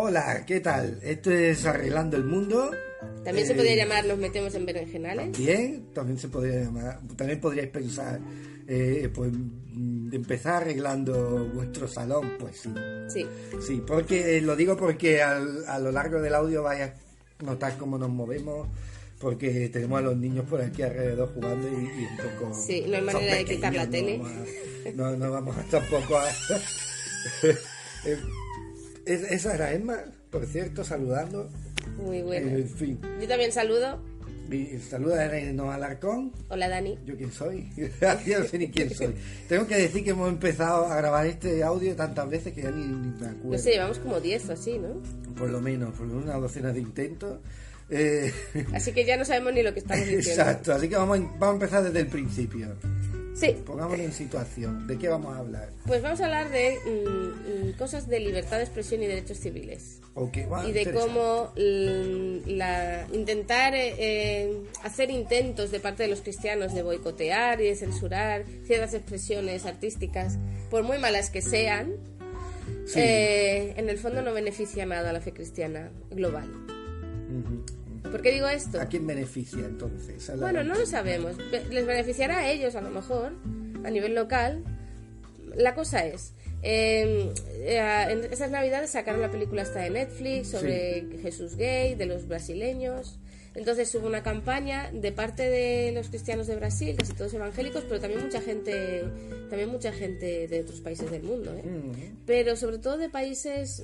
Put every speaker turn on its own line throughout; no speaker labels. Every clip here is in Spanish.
Hola, ¿qué tal? Esto es Arreglando el Mundo.
También se podría llamar Nos metemos en berenjenales.
Bien, también se podría llamar. También podríais pensar, pues, empezar arreglando vuestro salón, pues sí.
Sí.
Sí, porque lo digo porque a lo largo del audio vais a notar cómo nos movemos, porque tenemos a los niños por aquí alrededor jugando y un poco...
Sí, no hay manera de quitar la tele.
No vamos a tampoco a... Esa era Emma, por cierto, saludando.
Muy bueno.
En fin.
Yo también saludo.
Saluda a Noa Alarcón.
Hola, Dani.
¿Yo quién soy? Yo no sé ni quién soy. Tengo que decir que hemos empezado a grabar este audio tantas veces que ya ni me acuerdo.
No sé, llevamos como 10 o así, ¿no?
Por lo menos una docena de intentos.
Así que ya no sabemos ni lo que estamos diciendo.
Exacto, así que vamos a empezar desde el principio.
Sí.
Pongámonos en situación. ¿De qué vamos a hablar?
Pues vamos a hablar de cosas de libertad de expresión y derechos civiles.
Okay, bueno,
y de cómo intentar hacer intentos de parte de los cristianos de boicotear y de censurar ciertas expresiones artísticas, por muy malas que sean,
sí.
En el fondo no beneficia nada a la fe cristiana global. ¿Por qué digo esto?
¿A quién beneficia entonces?
Bueno, no lo sabemos. Les beneficiará a ellos a lo mejor, a nivel local. La cosa es, en esas navidades sacaron la película esta de Netflix sobre Jesús gay, de los brasileños. Entonces hubo una campaña de parte de los cristianos de Brasil, casi todos evangélicos, pero también mucha gente de otros países del mundo, pero sobre todo de países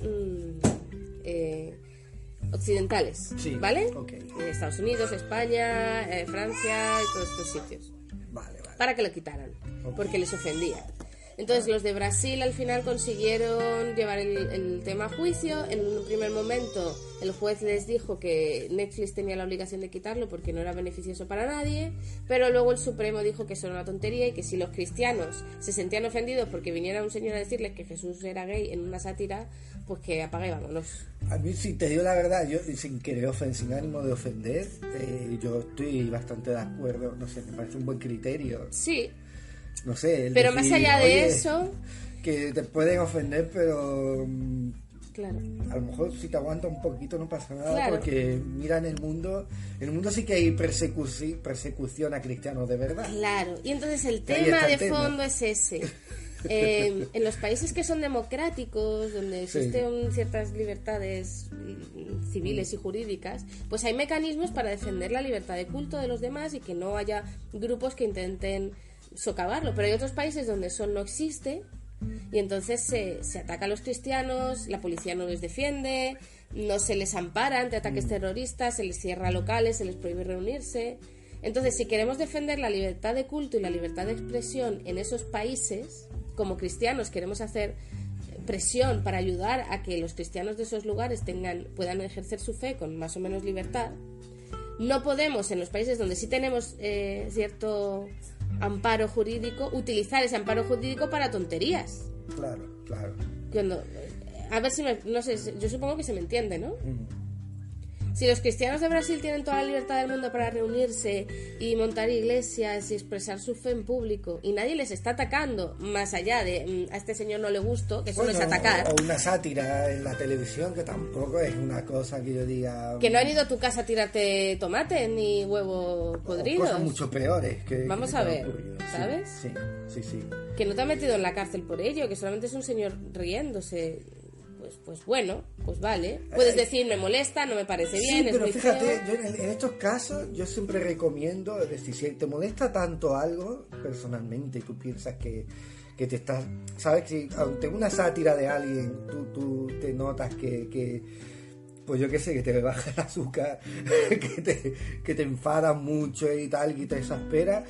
occidentales, ¿vale?
Okay.
Estados Unidos, España, Francia y todos estos sitios.
Vale.
Para que lo quitaran, porque les ofendía. Entonces los de Brasil al final consiguieron llevar el tema a juicio. En un primer momento el juez les dijo que Netflix tenía la obligación de quitarlo porque no era beneficioso para nadie, pero luego el Supremo dijo que eso era una tontería y que si los cristianos se sentían ofendidos porque viniera un señor a decirles que Jesús era gay en una sátira, pues que apague y vámonos.
A mí, si te digo la verdad, yo sin ánimo de ofender, yo estoy bastante de acuerdo, no sé, me parece un buen criterio.
Sí.
No sé,
pero
decir,
más allá de eso,
que te pueden ofender, pero
claro,
a lo mejor si te aguanta un poquito no pasa nada,
claro.
Porque mira, en el mundo sí que hay persecución a cristianos de verdad.
Claro, y entonces el tema de fondo es ese. En los países que son democráticos, donde existen ciertas libertades civiles y jurídicas, pues hay mecanismos para defender la libertad de culto de los demás y que no haya grupos que intenten socavarlo. Pero hay otros países donde eso no existe y entonces se ataca a los cristianos, la policía no les defiende, no se les ampara ante ataques terroristas, se les cierra locales, se les prohíbe reunirse. Entonces, si queremos defender la libertad de culto y la libertad de expresión en esos países, como cristianos queremos hacer presión para ayudar a que los cristianos de esos lugares puedan ejercer su fe con más o menos libertad, no podemos en los países donde sí tenemos cierto amparo jurídico utilizar ese amparo jurídico para tonterías.
Claro.
A ver si no sé, yo supongo que se me entiende, ¿no? Si los cristianos de Brasil tienen toda la libertad del mundo para reunirse y montar iglesias y expresar su fe en público y nadie les está atacando, más allá de a este señor no le gustó, que eso no es atacar.
O una sátira en la televisión, que tampoco es una cosa que yo diga...
Que no han ido a tu casa a tirarte tomate ni huevos podridos.
Cosas mucho peores.
Vamos a ver, ¿sabes?
Sí.
Que no te ha metido en la cárcel por ello, que solamente es un señor riéndose... Pues bueno, pues vale. Puedes decir, me molesta, no me parece bien,
sí,
es
pero
muy
fíjate,
feo.
yo en estos casos yo siempre recomiendo, es decir, si te molesta tanto algo personalmente y tú piensas que te estás, sabes, que ante una sátira de alguien tú te notas que pues yo qué sé, que te baja el azúcar, que te enfada mucho y tal, que te exaspera.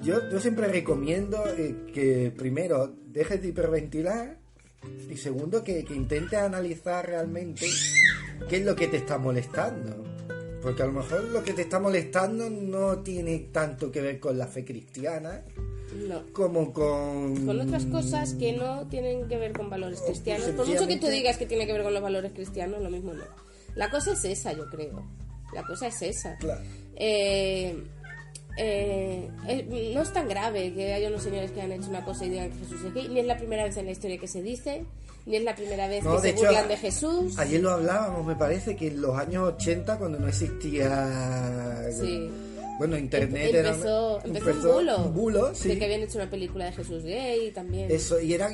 Yo siempre recomiendo que primero dejes de hiperventilar. Y segundo, que intentes analizar realmente qué es lo que te está molestando. Porque a lo mejor lo que te está molestando no tiene tanto que ver con la fe cristiana,
no,
como con
otras cosas que no tienen que ver con valores cristianos. Por mucho que tú digas que tiene que ver con los valores cristianos, lo mismo no. La cosa es esa, yo creo. La cosa es esa.
Claro.
no es tan grave que haya unos señores que han hecho una cosa y digan que Jesús es gay, ni es la primera vez en la historia que se dice, ni es la primera vez que se burlan de Jesús.
Ayer lo hablábamos, me parece, que en los años 80, cuando no existía...
Sí.
Bueno, internet
empezó un bulo
sí.
De que habían hecho una película de Jesús gay también.
Eso, y eran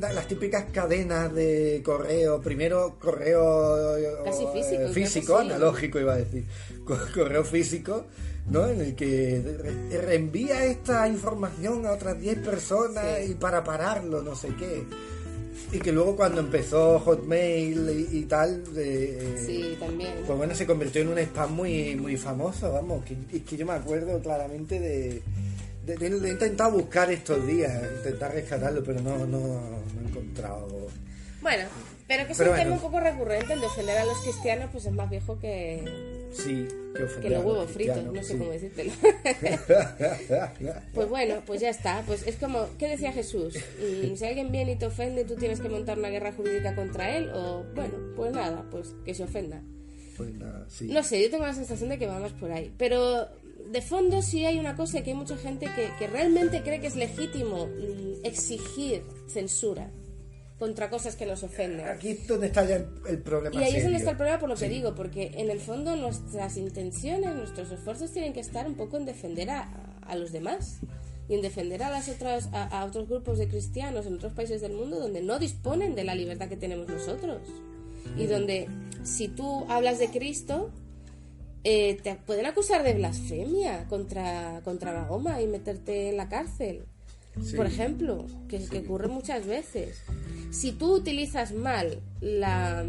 las típicas cadenas de correo, primero correo
casi
físico, analógico iba a decir, correo físico, ¿no? En el que reenvía esta información a otras 10 personas y para pararlo, no sé qué. Y que luego cuando empezó Hotmail y tal,
sí, también.
Pues bueno, se convirtió en un spam muy, muy famoso, vamos, que yo me acuerdo claramente de he intentado buscar estos días, intentar rescatarlo, pero no he encontrado.
Bueno, pero que es un tema un poco recurrente, el de ofender a los cristianos, pues es más viejo que...
Sí,
que los huevos fritos, no sé cómo decírtelo. Pues bueno, pues ya está. Pues es como, ¿qué decía Jesús? Si alguien viene y te ofende, tú tienes que montar una guerra jurídica contra él, o bueno, pues nada, pues que se ofenda.
Pues nada, sí.
No sé, yo tengo la sensación de que va más por ahí. Pero de fondo sí hay una cosa, que hay mucha gente que realmente cree que es legítimo exigir censura contra cosas que nos ofenden.
Aquí es donde está ya el problema.
Y ahí es donde está el problema, por lo que digo, porque en el fondo nuestras intenciones, nuestros esfuerzos tienen que estar un poco en defender a los demás y en defender a otros grupos de cristianos en otros países del mundo donde no disponen de la libertad que tenemos nosotros y donde si tú hablas de Cristo te pueden acusar de blasfemia contra Mahoma y meterte en la cárcel. Sí. Por ejemplo, que ocurre muchas veces. Si tú utilizas mal la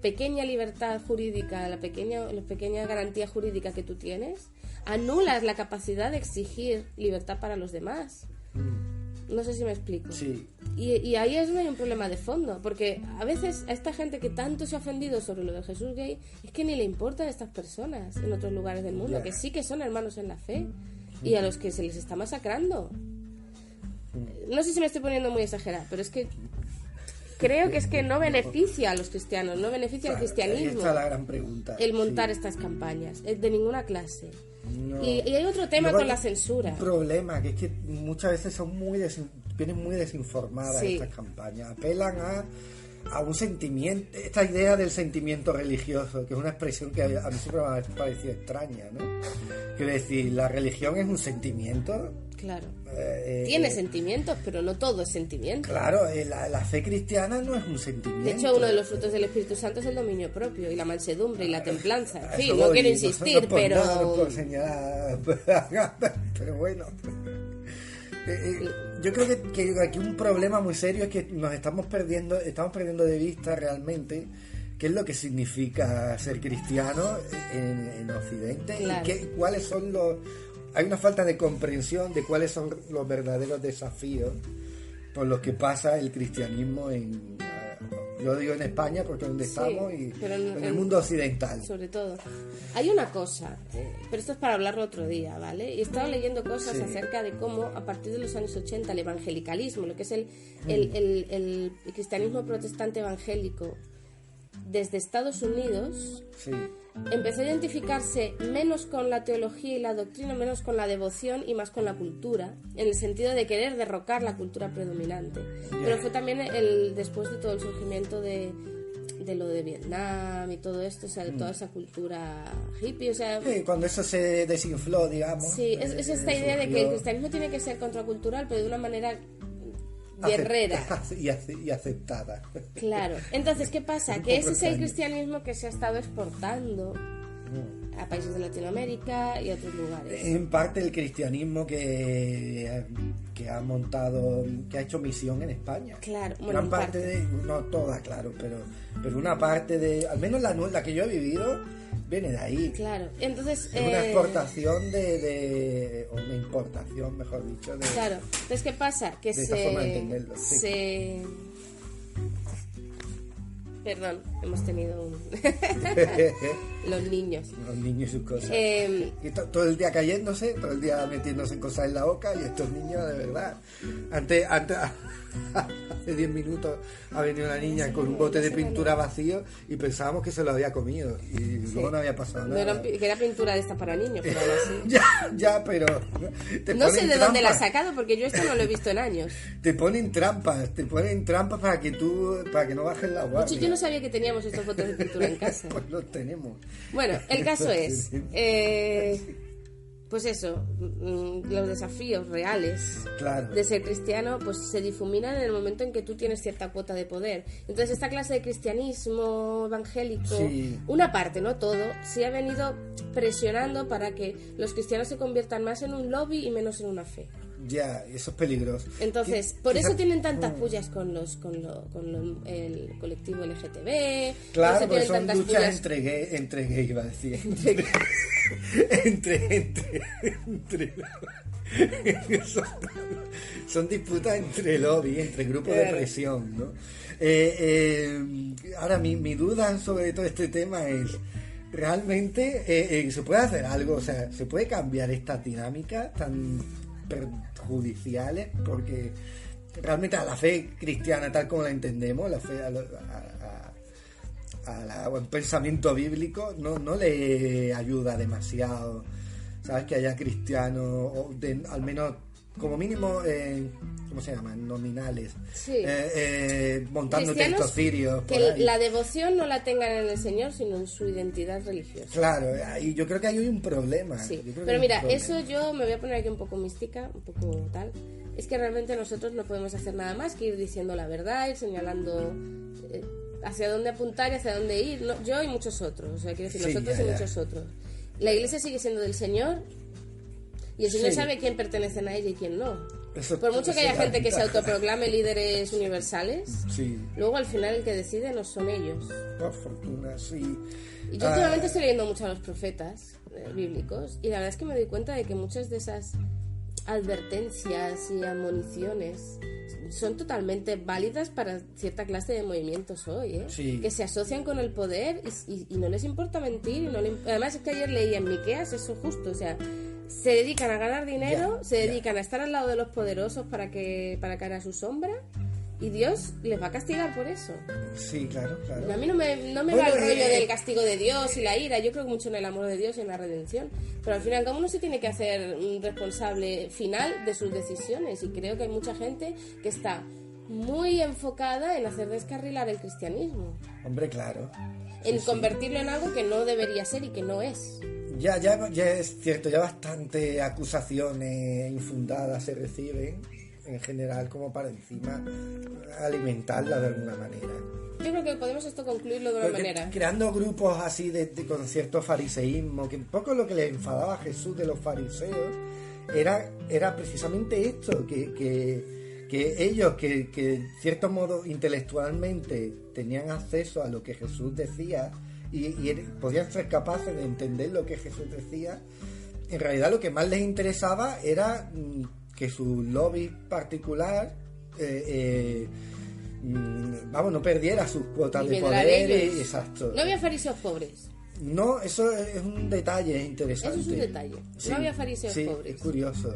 pequeña libertad jurídica, la pequeña garantía jurídica que tú tienes, anulas la capacidad de exigir libertad para los demás. No sé si me explico.
Sí.
Y ahí es donde hay un problema de fondo, porque a veces a esta gente que tanto se ha ofendido sobre lo de Jesús gay, es que ni le importan a estas personas en otros lugares del mundo, que sí que son hermanos en la fe, y a los que se les está masacrando. No sé si me estoy poniendo muy exagerada, pero es que creo que es que no beneficia a los cristianos, no beneficia al cristianismo.
Ahí está la gran pregunta.
El montar estas campañas, de ninguna clase. No. Y hay otro tema con la censura.
Un problema, que es que muchas veces vienen muy desinformadas estas campañas. Apelan a un sentimiento, esta idea del sentimiento religioso, que es una expresión que a mí siempre me ha parecido extraña, ¿no? Quiero decir, la religión es un sentimiento.
Claro. Tiene sentimientos, pero no todo es sentimiento.
Claro, la fe cristiana no es un sentimiento.
De hecho, uno de los frutos del Espíritu Santo es el dominio propio y la mansedumbre y la templanza. En fin, no quiero insistir, pero...
No por señalar, pero bueno. Yo creo que aquí un problema muy serio es que nos estamos perdiendo de vista realmente qué es lo que significa ser cristiano en Occidente.
Claro.
Y cuáles son hay una falta de comprensión de cuáles son los verdaderos desafíos por los que pasa el cristianismo yo digo en España porque es donde estamos, y en el mundo occidental.
Sobre todo. Hay una cosa, pero esto es para hablarlo otro día, ¿vale? Y he estado leyendo cosas acerca de cómo a partir de los años 80 el evangelicalismo, lo que es el cristianismo protestante evangélico desde Estados Unidos...
Sí.
Empezó a identificarse menos con la teología y la doctrina, menos con la devoción y más con la cultura, en el sentido de querer derrocar la cultura predominante. Pero fue también después de todo el surgimiento de lo de Vietnam y todo esto, o sea, de toda esa cultura hippie, o sea...
Sí, cuando eso se desinfló, digamos.
Sí, es esta idea de que el cristianismo tiene que ser contracultural, pero de una manera... guerrera
y aceptada.
Claro. Entonces, ¿qué pasa? Que ese es el cristianismo que se ha estado exportando a países de Latinoamérica y a otros lugares.
En parte el cristianismo que ha montado, que ha hecho misión en España.
Claro, bueno,
gran parte no toda, claro, pero una parte de, al menos la que yo he vivido, viene de ahí.
Claro, entonces...
Es una exportación o una importación, mejor dicho.
Claro, entonces ¿qué pasa? Que
de esta forma de entenderlo. Sí.
Perdón, hemos tenido los niños.
Los niños y sus cosas. Y todo el día cayéndose, todo el día metiéndose en cosas en la boca, y estos niños, de verdad. Antes hace 10 minutos ha venido una niña con un bote de pintura vacío y pensábamos que se lo había comido. Y luego no había pasado nada.
Que era pintura de esta para niños, pero aún así.
ya, pero...
No sé de dónde la ha sacado, porque yo esto no lo he visto en años.
Te ponen trampas para que no bajes la guardia.
Yo no sabía que teníamos estos botes de pintura en casa.
Pues los tenemos.
Bueno, el caso es... pues eso, los desafíos reales de ser cristiano pues se difuminan en el momento en que tú tienes cierta cuota de poder. Entonces esta clase de cristianismo evangélico, una parte, no todo, sí ha venido presionando para que los cristianos se conviertan más en un lobby y menos en una fe.
Ya, eso es peligroso.
Entonces, por eso tienen tantas pullas con el colectivo LGTB.
Claro, porque son luchas entre gays, iba a decir. Son disputas entre lobby, entre grupos de presión, ¿no? Ahora, mi duda sobre todo este tema es, ¿realmente se puede hacer algo? O sea, ¿se puede cambiar esta dinámica tan perjudiciales? Porque realmente a la fe cristiana tal como la entendemos, la fe al pensamiento bíblico no le ayuda demasiado, ¿sabes? Que haya cristianos al menos como mínimo ¿cómo se llaman? Nominales, montando textos sirios
que la devoción no la tengan en el Señor sino en su identidad religiosa.
Claro, y yo creo que ahí hay un problema.
Pero mira, eso yo me voy a poner aquí un poco mística, un poco tal. Es que realmente nosotros no podemos hacer nada más que ir diciendo la verdad, ir señalando hacia dónde apuntar y hacia dónde ir, ¿no? Yo y muchos otros, o sea, quiero decir, nosotros y muchos otros. La Iglesia sigue siendo del Señor y el Señor sabe quién pertenece a ella y quién no. Por mucho que haya gente que se autoproclame líderes universales, luego al final el que decide no son ellos.
Por fortuna, sí.
Y yo últimamente estoy leyendo mucho a los profetas bíblicos y la verdad es que me doy cuenta de que muchas de esas advertencias y admoniciones son totalmente válidas para cierta clase de movimientos hoy, que se asocian con el poder y no les importa mentir. Además es que ayer leí en Miqueas eso justo, o sea, se dedican a ganar dinero, se dedican a estar al lado de los poderosos para caer a su sombra, y Dios les va a castigar por eso.
Sí, claro.
A mí no me va el rollo del castigo de Dios y la ira. Yo creo mucho en el amor de Dios y en la redención, pero al final cada uno se tiene que hacer responsable final de sus decisiones, y creo que hay mucha gente que está muy enfocada en hacer descarrilar el cristianismo.
Hombre, claro.
En convertirlo en algo que no debería ser y que no es.
Ya es cierto, ya bastante acusaciones infundadas se reciben en general, como para encima alimentarla de alguna manera.
Yo creo que podemos esto concluirlo de una manera.
Creando grupos así con cierto fariseísmo, que un poco lo que le enfadaba a Jesús de los fariseos era precisamente esto, que ellos que en cierto modo intelectualmente tenían acceso a lo que Jesús decía y podían ser capaces de entender lo que Jesús decía, en realidad lo que más les interesaba era que su lobby particular no perdiera sus cuotas de poder. Exacto.
No había fariseos pobres.
No, eso es un detalle interesante.
Eso es un detalle. No había fariseos pobres.
Es curioso.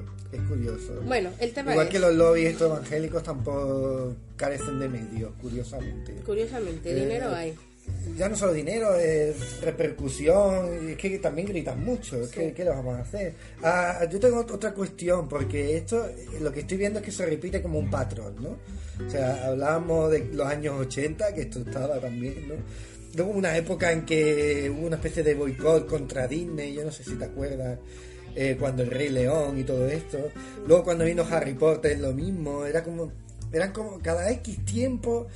Bueno, el tema
igual que los lobbies estos evangélicos tampoco carecen de medios, curiosamente.
Dinero hay.
Ya no solo dinero, es repercusión, es que también gritan mucho, ¿qué le vamos a hacer? Yo tengo otra cuestión, porque esto, lo que estoy viendo es que se repite como un patrón, ¿no? O sea, hablábamos de los años 80, que esto estaba también, ¿no? Luego una época en que hubo una especie de boicot contra Disney, yo no sé si te acuerdas, cuando el Rey León y todo esto. Luego cuando vino Harry Potter lo mismo, eran como cada X tiempo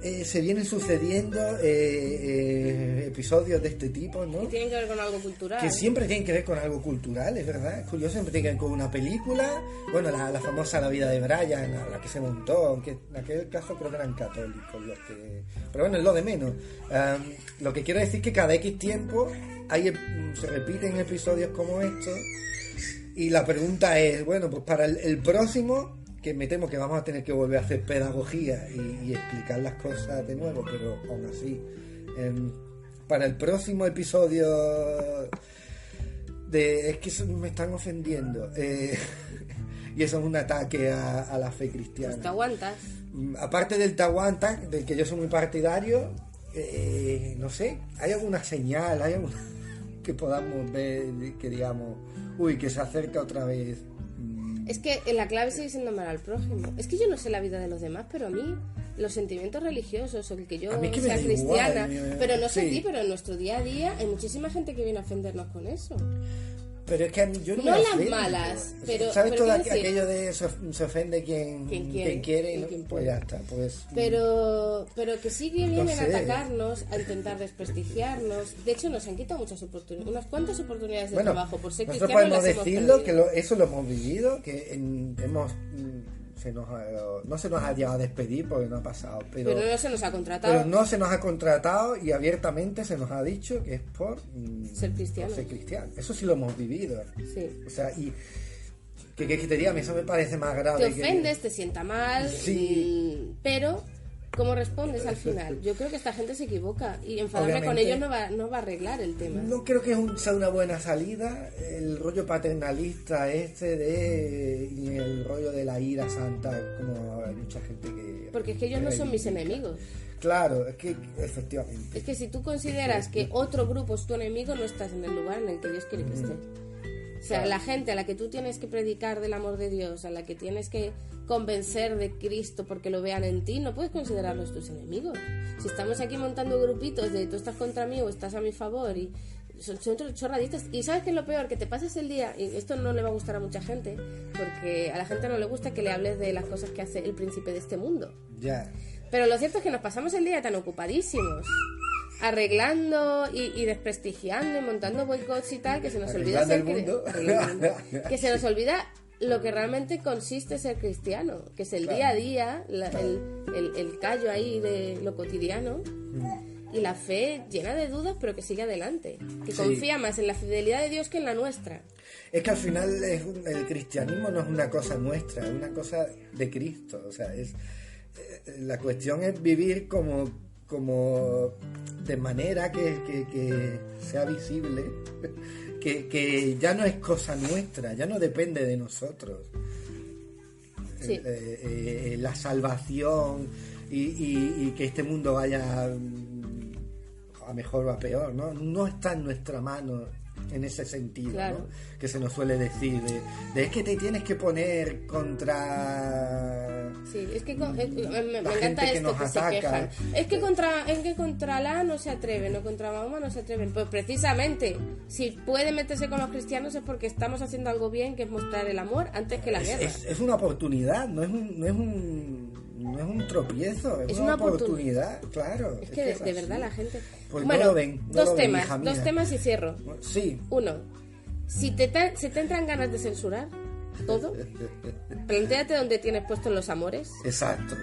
se vienen sucediendo episodios de este tipo, ¿no?
Y tienen que ver con algo cultural.
Que siempre tienen que ver con algo cultural, es verdad. Es curioso, siempre tienen que ver con una película. Bueno, la famosa La vida de Brian, la que se montó, aunque en aquel caso creo que eran católicos los que... Pero bueno, es lo de menos. Lo que quiero decir es que cada X tiempo se repiten episodios como estos. Y la pregunta es, bueno, pues para el próximo... que me temo que vamos a tener que volver a hacer pedagogía y explicar las cosas de nuevo, pero aún así, para el próximo episodio es que me están ofendiendo, y eso es un ataque a la fe cristiana.
Pues te aguantas.
Aparte del te aguantas, del que yo soy muy partidario, no sé, ¿hay alguna señal, hay alguna que podamos ver, que digamos, que se acerca otra vez?
Es que la clave sigue siendo amar al prójimo. Es que yo no sé la vida de los demás, pero a mí los sentimientos religiosos, o el que yo sea cristiana, pero no sé a ti, pero en nuestro día a día hay muchísima gente que viene a ofendernos con eso.
Pero es que a mí, yo no
las
ofendo.
malas, pero
¿sabes
pero
todo aquello de se ofende quien quiere? ¿No?
Quien
pues ya está, pues.
Pero que sí que vienen a atacarnos, a intentar desprestigiarnos. De hecho, nos han quitado muchas oportunidades, unas cuantas oportunidades de trabajo por ser cristianos.
Nosotros podemos decirlo, que eso lo hemos vivido, que no se nos ha llegado a despedir porque no ha pasado, pero
no se nos ha contratado.
Pero no se nos ha contratado y abiertamente se nos ha dicho que es por
ser cristiano.
Eso sí lo hemos vivido.
Sí.
O sea, y que te diga, a mí eso me parece más grave.
Te ofendes, te sienta mal, sí. Pero ¿cómo respondes al final? Yo creo que esta gente se equivoca y enfadarme
Obviamente,
con ellos no va a arreglar el tema.
No creo que sea una buena salida el rollo paternalista y el rollo de la ira santa, como hay mucha gente que...
Porque es que ellos no son mis enemigos.
Claro, es que efectivamente.
Es que si tú consideras que otro grupo es tu enemigo, no estás en el lugar en el que Dios quiere que estés. O sea, la gente a la que tú tienes que predicar del amor de Dios, a la que tienes que convencer de Cristo porque lo vean en ti, no puedes considerarlos tus enemigos. Si estamos aquí montando grupitos de tú estás contra mí o estás a mi favor y son chorraditas. Y ¿sabes qué es lo peor? Que te pases el día, y esto no le va a gustar a mucha gente, porque a la gente no le gusta que le hables de las cosas que hace el príncipe de este mundo.
Ya.
Pero lo cierto es que nos pasamos el día tan ocupadísimos arreglando y desprestigiando y montando boicots y tal, que se nos olvida que se nos olvida lo que realmente consiste ser cristiano, que es el día a día, el callo ahí de lo cotidiano, y la fe llena de dudas, pero que sigue adelante, que confía más en la fidelidad de Dios que en la nuestra.
Es que al final el cristianismo no es una cosa nuestra, es una cosa de Cristo. O sea, la cuestión es vivir como de manera que sea visible, que ya no es cosa nuestra, ya no depende de nosotros.
Sí.
La salvación y que este mundo vaya a mejor o a peor, no está en nuestra mano en ese sentido,
claro.
¿no? Que se nos suele decir de es que te tienes que poner contra...
Sí, es que me encanta esto que se quejan. Es que contra Alá no se atreven, o contra Mahoma no se atreven. Pues precisamente, si puede meterse con los cristianos es porque estamos haciendo algo bien, que es mostrar el amor antes que la guerra.
Es una oportunidad, no es un tropiezo, es una oportunidad, claro.
Es que de verdad la gente...
Pues
bueno,
no lo ven,
dos temas y cierro.
Sí.
Uno, si te entran ganas de censurar todo, plantéate dónde tienes puestos los amores.
Exacto.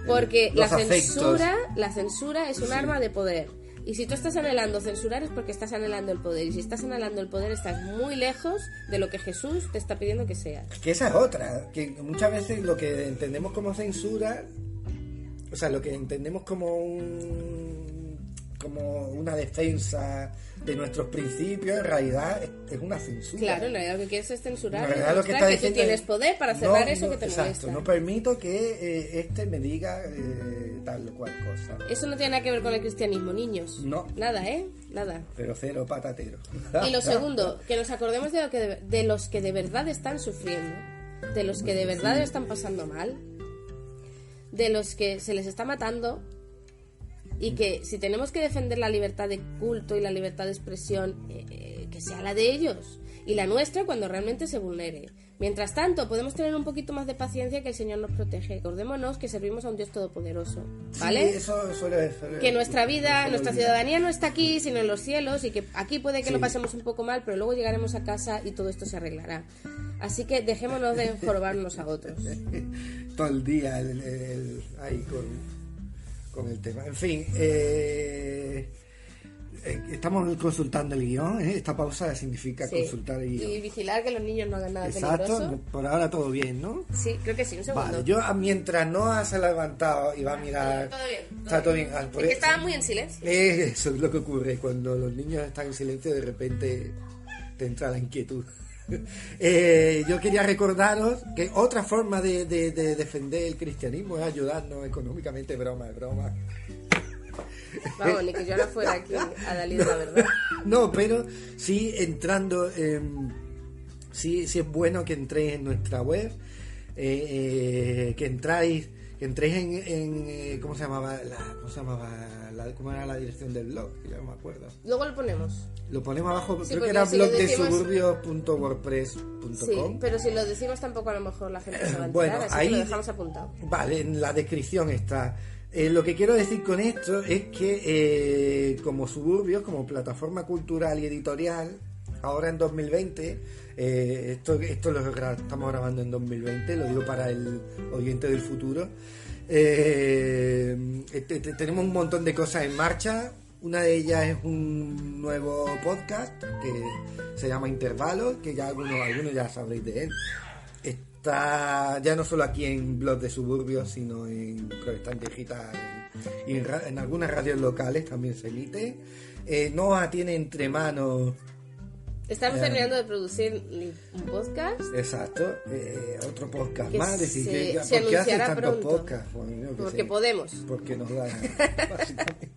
Porque la
afectos.
censura es un arma de poder. Y si tú estás anhelando censurar es porque estás anhelando el poder. Y si estás anhelando el poder estás muy lejos de lo que Jesús te está pidiendo que seas.
Que esa es otra, que muchas veces lo que entendemos como censura, o sea, lo que entendemos como una defensa de nuestros principios, en realidad es una censura.
Claro, en realidad lo que quieres es censurar,
lo que
tú tienes poder para cerrar eso que te
exacto,
molesta.
No permito que me diga tal o cual cosa.
Eso no tiene nada que ver con el cristianismo, niños.
No.
Nada, nada.
Pero cero patatero.
Y lo segundo, que nos acordemos de los que de verdad están sufriendo, de los que de verdad lo están pasando mal, de los que se les está matando. Y que si tenemos que defender la libertad de culto y la libertad de expresión, que sea la de ellos y la nuestra cuando realmente se vulnere. Mientras tanto, podemos tener un poquito más de paciencia, que el Señor nos protege. Acordémonos que servimos a un Dios todopoderoso, ¿vale?
Sí, eso suele
que nuestra vida, nuestra ciudadanía no está aquí, sino en los cielos, y que aquí puede que lo pasemos un poco mal, pero luego llegaremos a casa y todo esto se arreglará. Así que dejémonos de jorobarnos a otros.
Todo el día ahí con el tema. En fin, Estamos consultando el guión, ¿eh? Esta pausa significa consultar el guión.
Y vigilar que los niños no hagan nada
Exacto,
peligroso.
Por ahora todo bien, ¿no?
Sí, creo que sí, un segundo.
Vale, yo mientras Noah se ha levantado y va a mirar...
Todo bien.
Está todo bien.
Es que estaba muy en silencio.
Eso es lo que ocurre cuando los niños están en silencio, de repente te entra la inquietud. Yo quería recordaros que otra forma de defender el cristianismo es ayudarnos económicamente. Broma.
Vamos, ni que yo no fuera aquí a Dalí de la verdad.
No, pero sí entrando, sí es bueno que entréis en nuestra web, que entréis en ¿cómo se llamaba? ¿Cómo era la dirección del blog? Ya no me acuerdo.
Luego lo ponemos.
Lo ponemos abajo,
Sí,
creo que era
si lo decimos...
blogdesuburbios.wordpress.com.
Sí, pero si lo decimos tampoco a lo mejor la gente se va a enterar,
Bueno,
así
ahí
que lo dejamos apuntado.
Vale, en la descripción está. Lo que quiero decir con esto es que como Suburbios, como plataforma cultural y editorial, ahora en 2020, esto estamos grabando en 2020, lo digo para el oyente del futuro, tenemos un montón de cosas en marcha. Una de ellas es un nuevo podcast que se llama Intervalos, que ya algunos ya sabréis de él. Está ya no solo aquí en Blog de Suburbios, sino en Protestante Digital y en algunas radios locales también se emite. Noah tiene entre manos...
Estamos terminando de producir un podcast.
Exacto, otro podcast
que
más.
Se
¿Por qué haces
anunciará
tantos
pronto.
podcasts? Bueno,
Porque podemos.
Porque nos da, básicamente.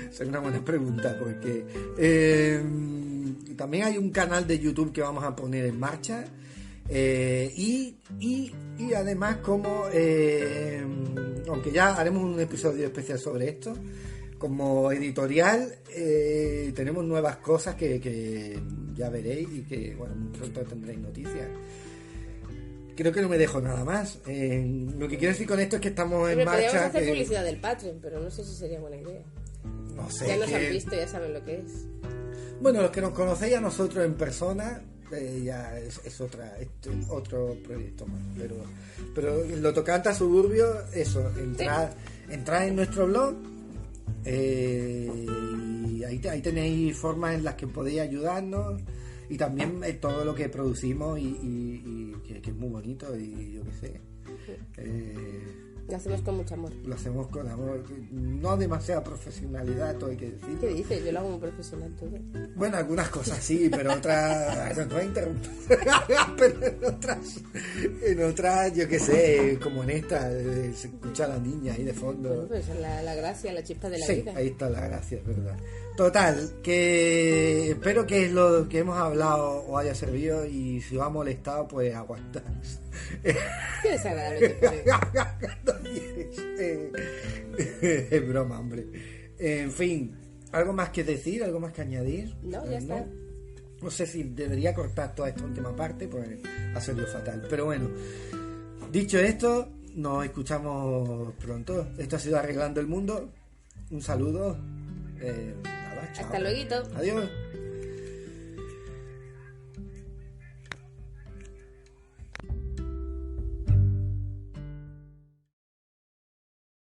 Es una buena pregunta, porque también hay un canal de YouTube que vamos a poner en marcha. Y además, como aunque ya haremos un episodio especial sobre esto, como editorial tenemos nuevas cosas que ya veréis y que bueno, pronto tendréis noticias. Creo que no me dejo nada más. Lo que quiero decir con esto es que estamos en marcha.
Podríamos hacer publicidad del Patreon, pero no sé si sería buena idea.
No sé.
Ya nos han visto, ya saben lo que es.
Bueno, los que nos conocéis a nosotros en persona, ya es otro proyecto más. Pero lo tocante a Suburbio, eso, entrar en nuestro blog. Y ahí tenéis formas en las que podéis ayudarnos. Y también todo lo que producimos y que es muy bonito y yo qué sé.
Lo hacemos con mucho amor.
Lo hacemos con amor. No demasiada profesionalidad, todo hay que decir.
¿Qué dices? Yo lo hago muy profesional todo.
Bueno, algunas cosas sí, pero otras... No voy a interrumpir. Pero en otras, yo qué sé, como en esta, se escucha a la niña ahí de fondo.
Bueno, pues la gracia, la chispa de la
sí,
vida.
Ahí está la gracia, es verdad. Total, que espero que lo que hemos hablado os haya servido y si os ha molestado, pues aguantad.
Qué desagradable que
es broma, hombre. En fin, ¿algo más que decir? ¿Algo más que añadir?
No, ya está.
No sé si debería cortar toda esta última parte, pues ha salido fatal. Pero bueno, dicho esto, nos escuchamos pronto. Esto ha sido Arreglando el Mundo. Un saludo. Nada, chao.
Hasta luego.
Adiós.